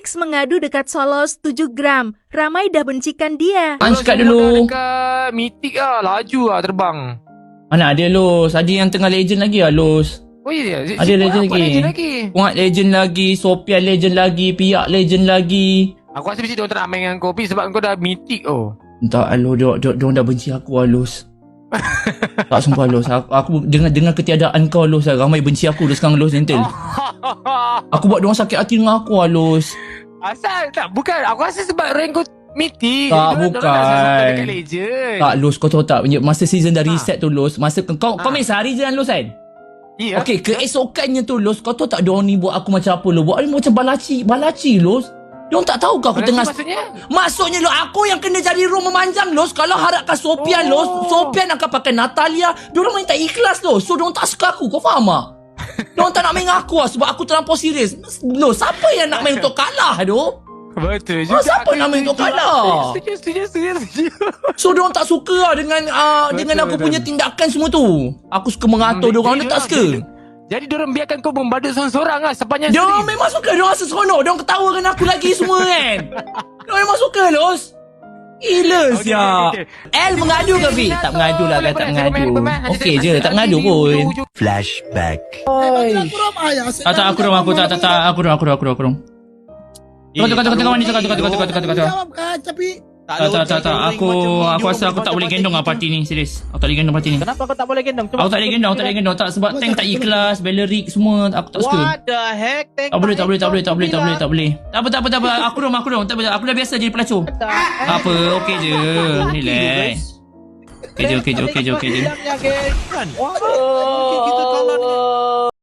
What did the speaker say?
Fix mengadu dekat Solos 7 gram. Ramai dah bencikan dia. Angkat dulu. Dekat Mythic lah. Laju lah terbang. Mana ada Los? Ada yang tengah legend lagi lah Los. Oh iya. Ada legend lagi. Legend lagi. Kuat legend lagi, Sofian legend lagi, Piak legend lagi. Aku rasa mesti diorang tak nak main dengan kau Pi, sebab kau dah Mythic oh. Entah Alo, diorang dah benci aku lah Los. Tak sumpah Los. Aku dengan ketiadaan kau Los, ramai benci aku dah sekarang Los Gentle. Aku buat diorang sakit hati dengan aku lah Los. Asal tak, bukan. Aku rasa sebab rank kau Mythic. Tak, Diorang bukan. nak sampai dekat legend. Tak Los, kau tahu tak, masa season dah reset tu Los, masa kau main sehari je kan Los kan? Ya. Okey, keesokannya tu Los, kau tahu tak diorang ni buat aku macam apa Los? Buat aku macam balaci Los. Diorang tak tahu kau aku tengah... Maksudnya Los, aku yang kena jadi room memanjang Los. Kalau harapkan Sofian Los, Sofian akan pakai Natalia. Diorang main tak ikhlas Los. So diorang tak suka aku, kau faham tak? Diorang tak nak main dengan aku lah sebab aku terlampau serius. Los, siapa yang nak main untuk kalah tu? Betul juga. Siapa nak main untuk kalah? Setuju. So diorang tak suka lah dengan aku punya tindakan semua tu. Aku suka mengatur diorang, dia tak suka. Jadi diorang biarkan kau membadut seorang-seorang lah sepanjang Diorang series. memang suka, diorang rasa seronok. Diorang ketawakan aku lagi semua kan. Diorang memang suka Los. Gila siap. L mengadu ke Fi? Tak mengadu lah kan, tak mengadu. Okey je, tak mengadu pun. Flashback. Tak, aku rom. Tukar mandi, tukar. Tak. Aku rasa aku tak boleh gendong lah parti ni, serius. Aku tak boleh gendong parti ni. Kenapa kau tak boleh gendong? Aku tak boleh gendong. Tak, sebab tank tak ikhlas, Balerik semua, aku tak suka. What the heck? Tank Tak boleh. Tak apa. Aku rom. Tak apa. Aku dah biasa jadi pelacur. Tak apa, okey je. Relax. Okey je. Bilangnya, guys. Waduh. Kita kalah dengan